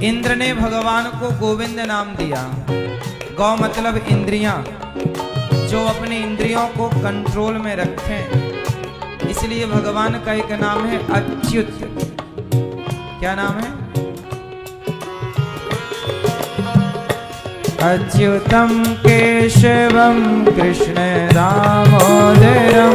इंद्र ने भगवान को गोविंद नाम दिया। गौ मतलब इंद्रियां, जो अपनी इंद्रियों को कंट्रोल में रखें, इसलिए भगवान का एक नाम है अच्युत। क्या नाम है? अच्युतम केशवम कृष्ण दामोदरम,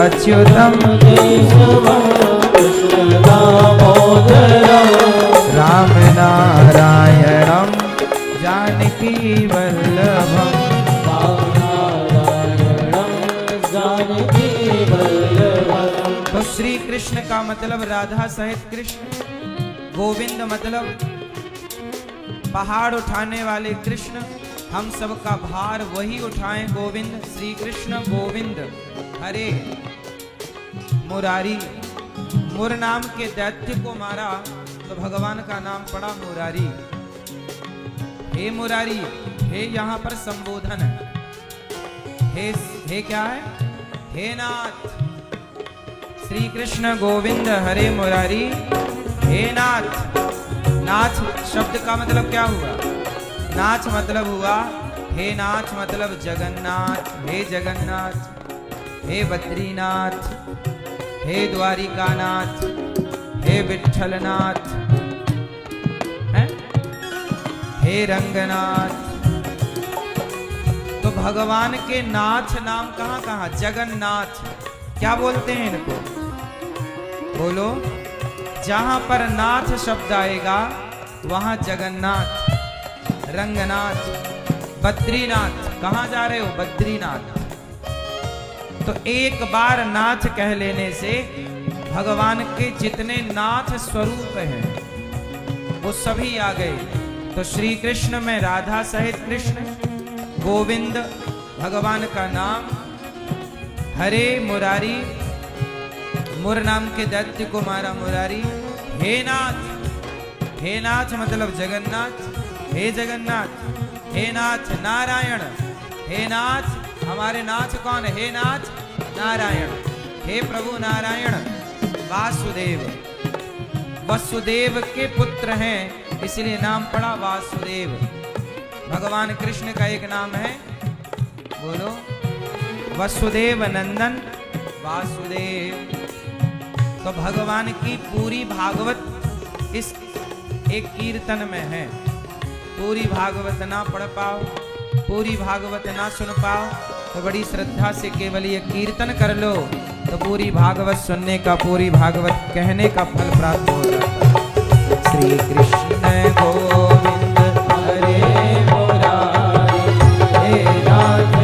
अच्युतम केशवम कृष्ण दामोदरम, राम नारायणम जानकी वल्लभम, तो श्री कृष्ण का मतलब राधा सहित कृष्ण, गोविंद मतलब पहाड़ उठाने वाले कृष्ण, हम सबका भार वही उठाएं गोविंद। श्री कृष्ण गोविंद हरे मुरारी, मुर नाम के दैत्य को मारा तो भगवान का नाम पड़ा मुरारी। हे मुरारी, हे यहाँ पर संबोधन है। हे क्या है? हे नाथ। श्री कृष्ण गोविंद हरे मुरारी, हे नाथ। नाथ शब्द का मतलब क्या हुआ? नाथ मतलब हुआ हे नाथ मतलब जगन्नाथ, हे जगन्नाथ, हे बद्रीनाथ, हे द्वारिकानाथ, हे विठ्ठलनाथ, हे रंगनाथ। तो भगवान के नाथ नाम कहाँ कहाँ? जगन्नाथ। क्या बोलते हैं इनको? बोलो। जहां पर नाथ शब्द आएगा वहां जगन्नाथ, रंगनाथ, बद्रीनाथ। कहां जा रहे हो? बद्रीनाथ। तो एक बार नाथ कह लेने से भगवान के जितने नाथ स्वरूप हैं वो सभी आ गए। तो श्री कृष्ण में राधा सहित कृष्ण, गोविंद भगवान का नाम, हरे मुरारी, मुर नाम के दैत्य को मारा मुरारी। हे नाथ, हे नाथ मतलब जगन्नाथ, हे जगन्नाथ, हे नाथ नारायण, हे नाथ हमारे नाथ कौन है? हे नाथ नारायण, हे प्रभु नारायण वासुदेव। वसुदेव के पुत्र हैं इसलिए नाम पड़ा वासुदेव। भगवान कृष्ण का एक नाम है, बोलो, वसुदेव नंदन वासुदेव। तो भगवान की पूरी भागवत इस एक कीर्तन में है। पूरी भागवत ना पढ़ पाओ, पूरी भागवत ना सुन पाओ तो बड़ी श्रद्धा से केवल ये कीर्तन कर लो तो पूरी भागवत सुनने का, पूरी भागवत कहने का फल प्राप्त हो जाता है। श्री कृष्ण गोविंद हरे मुरारी, हे नाथ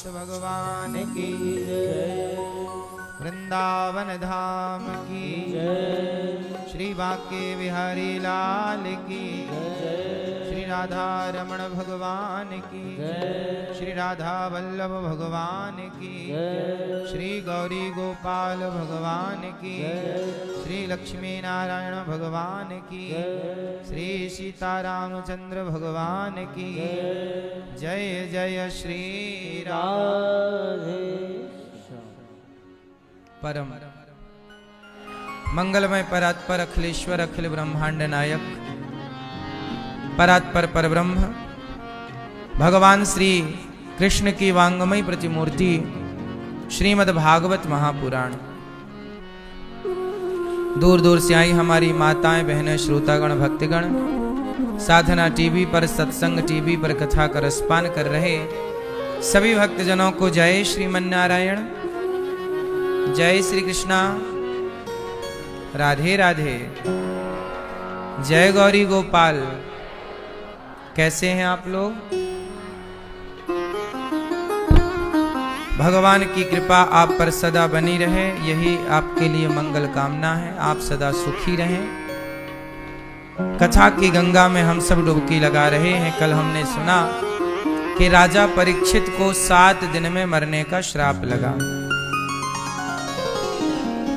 भगवान की जय, वृंदावन धाम की जय, श्री बांके बिहारी लाल की जय, श्री राधा रमण भगवान की जय, श्री राधा वल्लभ भगवान की जय, श्री गौरी गोपाल भगवान की जय, श्री लक्ष्मी नारायण भगवान की जय, श्री सीतारामचंद्र भगवान की जय। जय श्री राधे। परम मंगलमय परात्पर अखिलेश्वर अखिल ब्रह्मांड नायक परात्पर परब्रह्म भगवान श्री कृष्ण की वांगमय प्रतिमूर्ति श्रीमद् भागवत महापुराण। दूर दूर से आई हमारी माताएं बहनें श्रोतागण भक्तगण साधना टीवी पर, सत्संग टीवी पर कथा का रसपान कर रहे सभी भक्तजनों को जय श्रीमन्नारायण। जय श्री कृष्णा, राधे राधे, जय गौरी गोपाल। कैसे हैं आप लोग? भगवान की कृपा आप पर सदा बनी रहे, यही आपके लिए मंगल कामना है। आप सदा सुखी रहें। कथा की गंगा में हम सब डुबकी लगा रहे हैं। कल हमने सुना कि राजा परीक्षित को 7 दिन में मरने का श्राप लगा।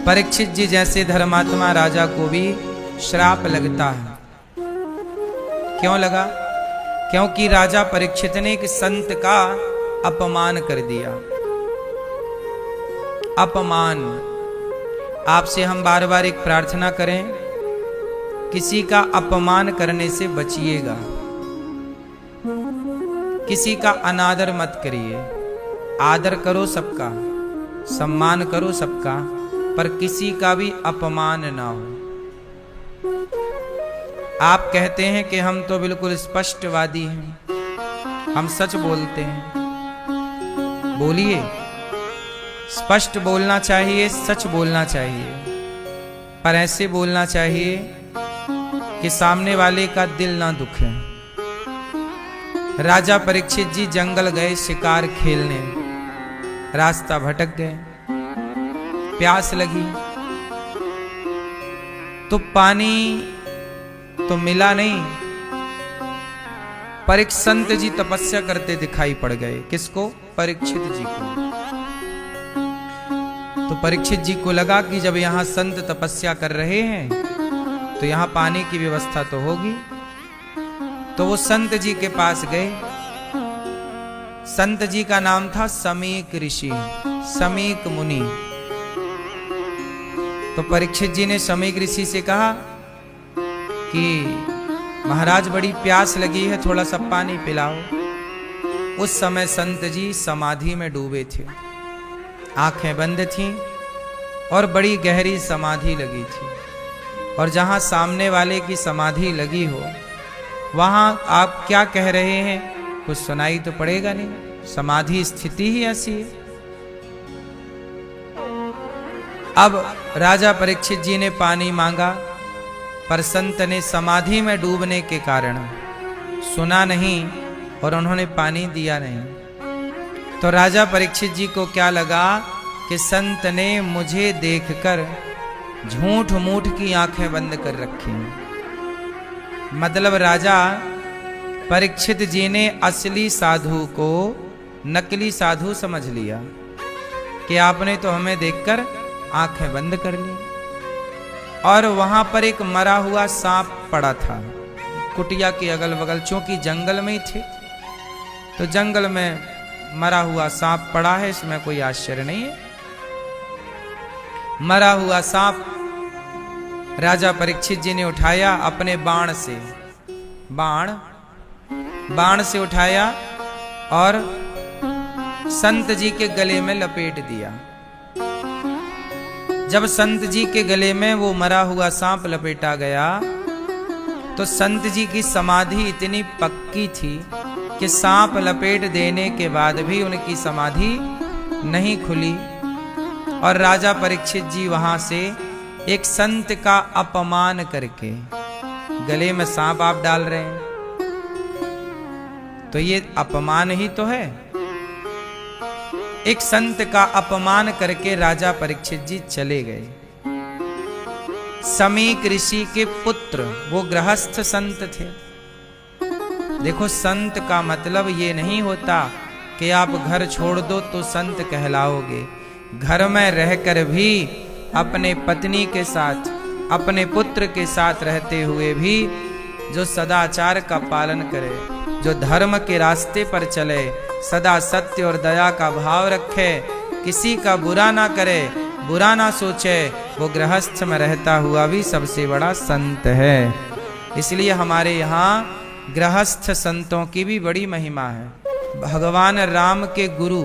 परीक्षित जी जैसे धर्मात्मा राजा को भी श्राप लगता है। क्यों लगा? क्योंकि राजा परीक्षित ने एक संत का अपमान कर दिया। अपमान। आपसे हम बार बार एक प्रार्थना करें, किसी का अपमान करने से बचिएगा। किसी का अनादर मत करिए। आदर करो सबका, सम्मान करो सबका, पर किसी का भी अपमान ना हो। आप कहते हैं कि हम तो बिल्कुल स्पष्टवादी हैं, हम सच बोलते हैं। बोलिए, स्पष्ट बोलना चाहिए, सच बोलना चाहिए, पर ऐसे बोलना चाहिए कि सामने वाले का दिल ना दुखे। राजा परीक्षित जी जंगल गए शिकार खेलने, रास्ता भटक गए, प्यास लगी तो पानी तो मिला नहीं, पर एक संत जी तपस्या करते दिखाई पड़ गए। किसको? परीक्षित जी को। तो परीक्षित जी को लगा कि जब यहां संत तपस्या कर रहे हैं तो यहां पानी की व्यवस्था तो होगी। तो वो संत जी के पास गए। संत जी का नाम था समीक ऋषि, समीक मुनि। तो परीक्षित जी ने समीक ऋषि से कहा कि महाराज बड़ी प्यास लगी है, थोड़ा सा पानी पिलाओ। उस समय संत जी समाधि में डूबे थे, आंखें बंद थीं और बड़ी गहरी समाधि लगी थी। और जहां सामने वाले की समाधि लगी हो वहां आप क्या कह रहे हैं कुछ सुनाई तो पड़ेगा नहीं, समाधि स्थिति ही ऐसी है। अब राजा परीक्षित जी ने पानी मांगा, पर संत ने समाधि में डूबने के कारण सुना नहीं और उन्होंने पानी दिया नहीं। तो राजा परीक्षित जी को क्या लगा कि संत ने मुझे देखकर झूठ मूठ की आंखें बंद कर रखी। मतलब राजा परीक्षित जी ने असली साधु को नकली साधु समझ लिया कि आपने तो हमें देखकर आंखें बंद कर ली। और वहां पर एक मरा हुआ सांप पड़ा था कुटिया के अगल बगल, चूंकि जंगल में ही थे तो जंगल में मरा हुआ सांप पड़ा है, इसमें कोई आश्चर्य नहीं है। मरा हुआ सांप राजा परीक्षित जी ने उठाया अपने बाण से, बाण से उठाया और संत जी के गले में लपेट दिया। जब संत जी के गले में वो मरा हुआ सांप लपेटा गया तो संत जी की समाधि इतनी पक्की थी कि सांप लपेट देने के बाद भी उनकी समाधि नहीं खुली। और राजा परीक्षित जी वहां से एक संत का अपमान करके गले में सांप आप डाल रहे हैं, तो ये अपमान ही तो है। एक संत का अपमान करके राजा परीक्षित जी चले गए। समीक ऋषि के पुत्र वो गृहस्थ संत थे। देखो, संत का मतलब ये नहीं होता कि आप घर छोड़ दो तो संत कहलाओगे। घर में रहकर भी अपने पत्नी के साथ, अपने पुत्र के साथ रहते हुए भी जो सदाचार का पालन करे, जो धर्म के रास्ते पर चले, सदा सत्य और दया का भाव रखे, किसी का बुरा ना करे, बुरा ना सोचे, वो गृहस्थ में रहता हुआ भी सबसे बड़ा संत है। इसलिए हमारे यहाँ गृहस्थ संतों की भी बड़ी महिमा है। भगवान राम के गुरु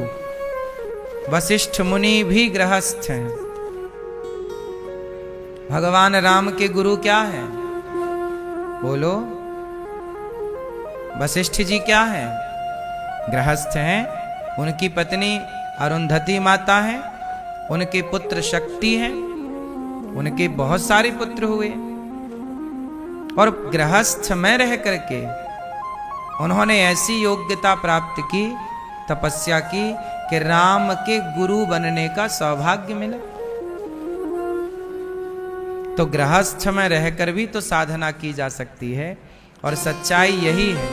वशिष्ठ मुनि भी गृहस्थ हैं। भगवान राम के गुरु क्या हैं? बोलो। वशिष्ठ जी क्या हैं? गृहस्थ हैं। उनकी पत्नी अरुंधति माता है उनके पुत्र शक्ति हैं, उनके बहुत सारे पुत्र हुए, और गृहस्थ में रह करके उन्होंने ऐसी योग्यता प्राप्त की, तपस्या की कि राम के गुरु बनने का सौभाग्य मिला। तो गृहस्थ में रहकर भी तो साधना की जा सकती है, और सच्चाई यही है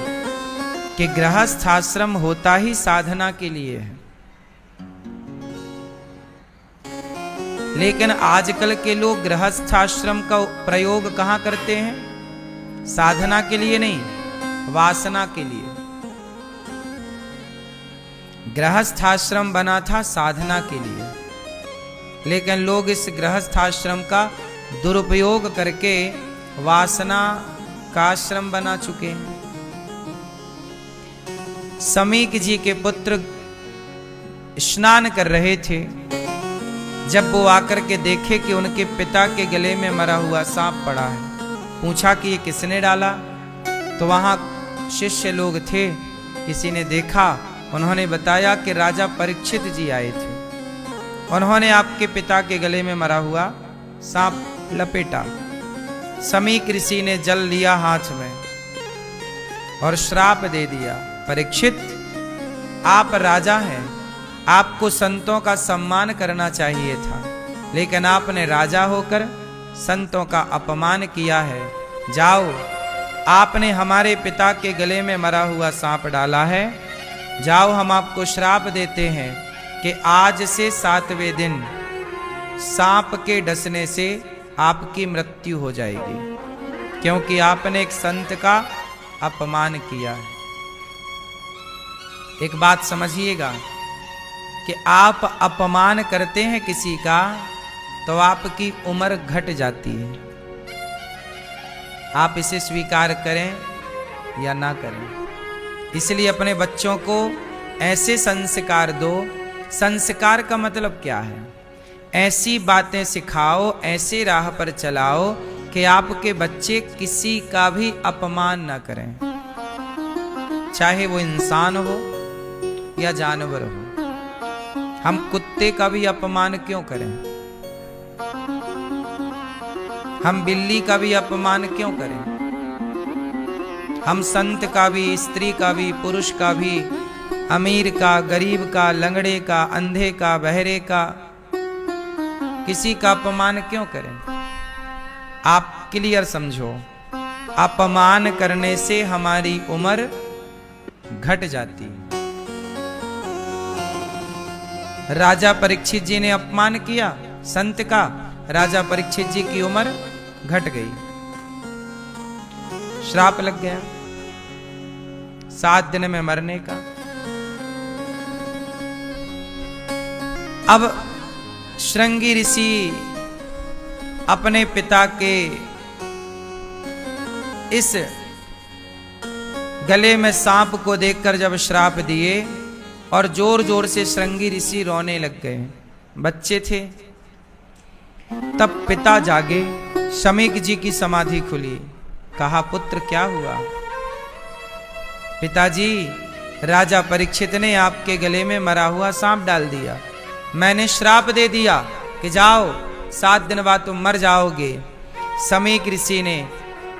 कि गृहस्थ आश्रम होता ही साधना के लिए है। लेकिन आजकल के लोग गृहस्थ आश्रम का प्रयोग कहां करते हैं? साधना के लिए नहीं, वासना के लिए। गृहस्थ आश्रम बना था साधना के लिए, लेकिन लोग इस गृहस्थ आश्रम का दुरुपयोग करके वासना का आश्रम बना चुके हैं। समीक जी के पुत्र स्नान कर रहे थे, जब वो आकर के देखे कि उनके पिता के गले में मरा हुआ सांप पड़ा है, पूछा कि ये किसने डाला? तो वहां शिष्य लोग थे, किसी ने देखा, उन्होंने बताया कि राजा परीक्षित जी आए थे, उन्होंने आपके पिता के गले में मरा हुआ सांप लपेटा। समीक ऋषि ने जल लिया हाथ में और श्राप दे दिया, परीक्षित आप राजा हैं, आपको संतों का सम्मान करना चाहिए था, लेकिन आपने राजा होकर संतों का अपमान किया है। जाओ, आपने हमारे पिता के गले में मरा हुआ सांप डाला है, जाओ हम आपको श्राप देते हैं कि आज से 7वें दिन सांप के डसने से आपकी मृत्यु हो जाएगी, क्योंकि आपने एक संत का अपमान किया है। एक बात समझिएगा कि आप अपमान करते हैं किसी का तो आपकी उम्र घट जाती है। आप इसे स्वीकार करें या ना करें, इसलिए अपने बच्चों को ऐसे संस्कार दो। संस्कार का मतलब क्या है? ऐसी बातें सिखाओ, ऐसे राह पर चलाओ कि आपके बच्चे किसी का भी अपमान ना करें, चाहे वो इंसान हो या जानवर हो। हम कुत्ते का भी अपमान क्यों करें? हम बिल्ली का भी अपमान क्यों करें? हम संत का भी, स्त्री का भी, पुरुष का भी, अमीर का, गरीब का, लंगड़े का, अंधे का, बहरे का, किसी का अपमान क्यों करें? आप क्लियर समझो, अपमान करने से हमारी उम्र घट जाती है। राजा परीक्षित जी ने अपमान किया संत का, राजा परीक्षित जी की उम्र घट गई, श्राप लग गया 7 दिन में मरने का। अब श्रृंगी ऋषि अपने पिता के इस गले में सांप को देखकर जब श्राप दिए और जोर जोर से श्रृंगी ऋषि रोने लग गए, बच्चे थे, तब पिता जागे, समीक जी की समाधि खुली, कहा पुत्र क्या हुआ? पिताजी, राजा परीक्षित ने आपके गले में मरा हुआ सांप डाल दिया, मैंने श्राप दे दिया कि जाओ 7 दिन बाद तुम मर जाओगे। समीक ऋषि ने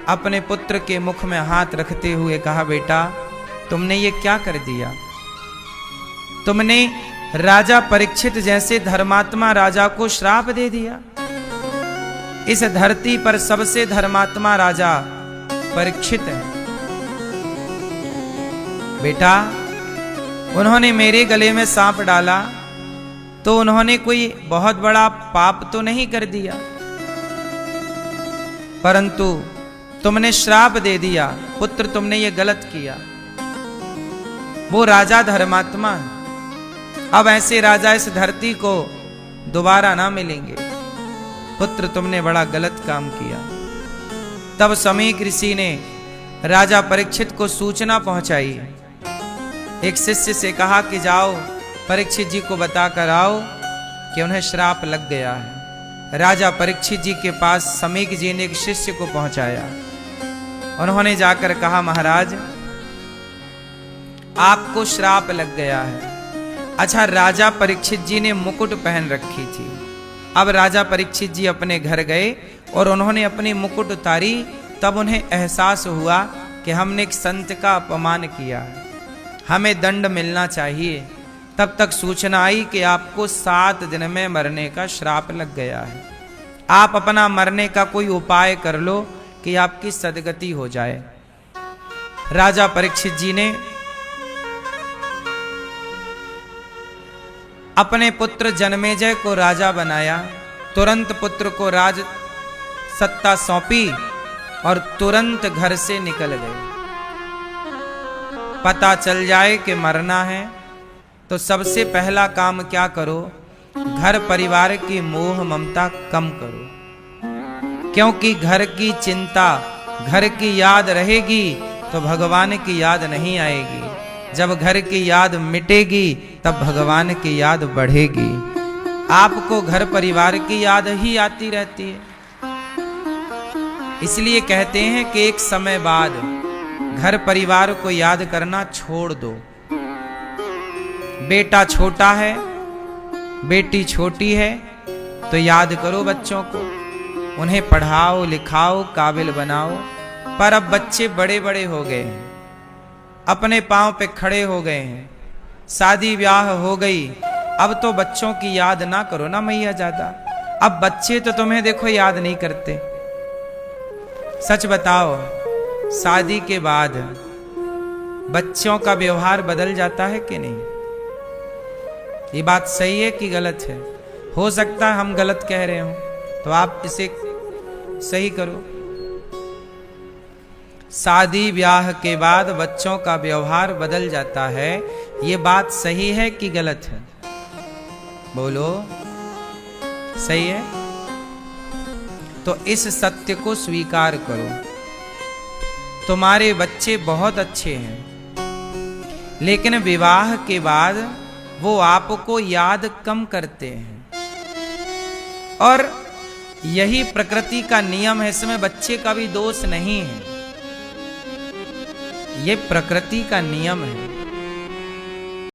अपने पुत्र के मुख में हाथ रखते हुए कहा, बेटा तुमने ये क्या कर दिया? तुमने राजा परीक्षित जैसे धर्मात्मा राजा को श्राप दे दिया। इस धरती पर सबसे धर्मात्मा राजा परीक्षित है। बेटा, उन्होंने मेरे गले में सांप डाला तो उन्होंने कोई बहुत बड़ा पाप तो नहीं कर दिया, परंतु तुमने श्राप दे दिया। पुत्र, तुमने ये गलत किया। वो राजा धर्मात्मा है, अब ऐसे राजा इस धरती को दोबारा ना मिलेंगे। पुत्र, तुमने बड़ा गलत काम किया। तब समीक ऋषि ने राजा परीक्षित को सूचना पहुंचाई, एक शिष्य से कहा कि जाओ परीक्षित जी को बताकर आओ कि उन्हें श्राप लग गया है। राजा परीक्षित जी के पास समीक जी ने एक शिष्य को पहुंचाया। उन्होंने जाकर कहा, महाराज आपको श्राप लग गया है, अच्छा, राजा परीक्षित जी ने मुकुट पहन रखी थी। अब राजा परीक्षित जी अपने घर गए और उन्होंने अपनी मुकुट उतारी। तब उन्हें एहसास हुआ कि हमने एक संत का अपमान किया है, हमें दंड मिलना चाहिए। तब तक सूचना आई कि आपको 7 दिन में मरने का श्राप लग गया है। आप अपना मरने का कोई उपाय कर लो कि आपकी सदगति हो जाए। राजा परीक्षित जी ने अपने पुत्र जन्मेजय को राजा बनाया। तुरंत पुत्र को राज सत्ता सौंपी और तुरंत घर से निकल गए। पता चल जाए कि मरना है तो सबसे पहला काम क्या करो, घर परिवार की मोह ममता कम करो। क्योंकि घर की चिंता, घर की याद रहेगी तो भगवान की याद नहीं आएगी। जब घर की याद मिटेगी तब भगवान की याद बढ़ेगी। आपको घर परिवार की याद ही आती रहती है। इसलिए कहते हैं कि एक समय बाद घर परिवार को याद करना छोड़ दो। बेटा छोटा है, बेटी छोटी है तो याद करो बच्चों को, उन्हें पढ़ाओ लिखाओ काबिल बनाओ। पर अब बच्चे बड़े बड़े हो गए हैं, अपने पांव पे खड़े हो गए हैं, शादी ब्याह हो गई। अब तो बच्चों की याद ना करो ना मैया ज्यादा। अब बच्चे तो तुम्हें देखो याद नहीं करते। सच बताओ, शादी के बाद बच्चों का व्यवहार बदल जाता है कि नहीं? ये बात सही है कि गलत है? हो सकता है हम गलत कह रहे हो तो आप इसे सही करो। शादी ब्याह के बाद बच्चों का व्यवहार बदल जाता है, ये बात सही है कि गलत है? बोलो, सही है? तो इस सत्य को स्वीकार करो। तुम्हारे बच्चे बहुत अच्छे हैं, लेकिन विवाह के बाद वो आपको याद कम करते हैं। और यही प्रकृति का नियम है, इसमें बच्चे का भी दोष नहीं है, ये प्रकृति का नियम है।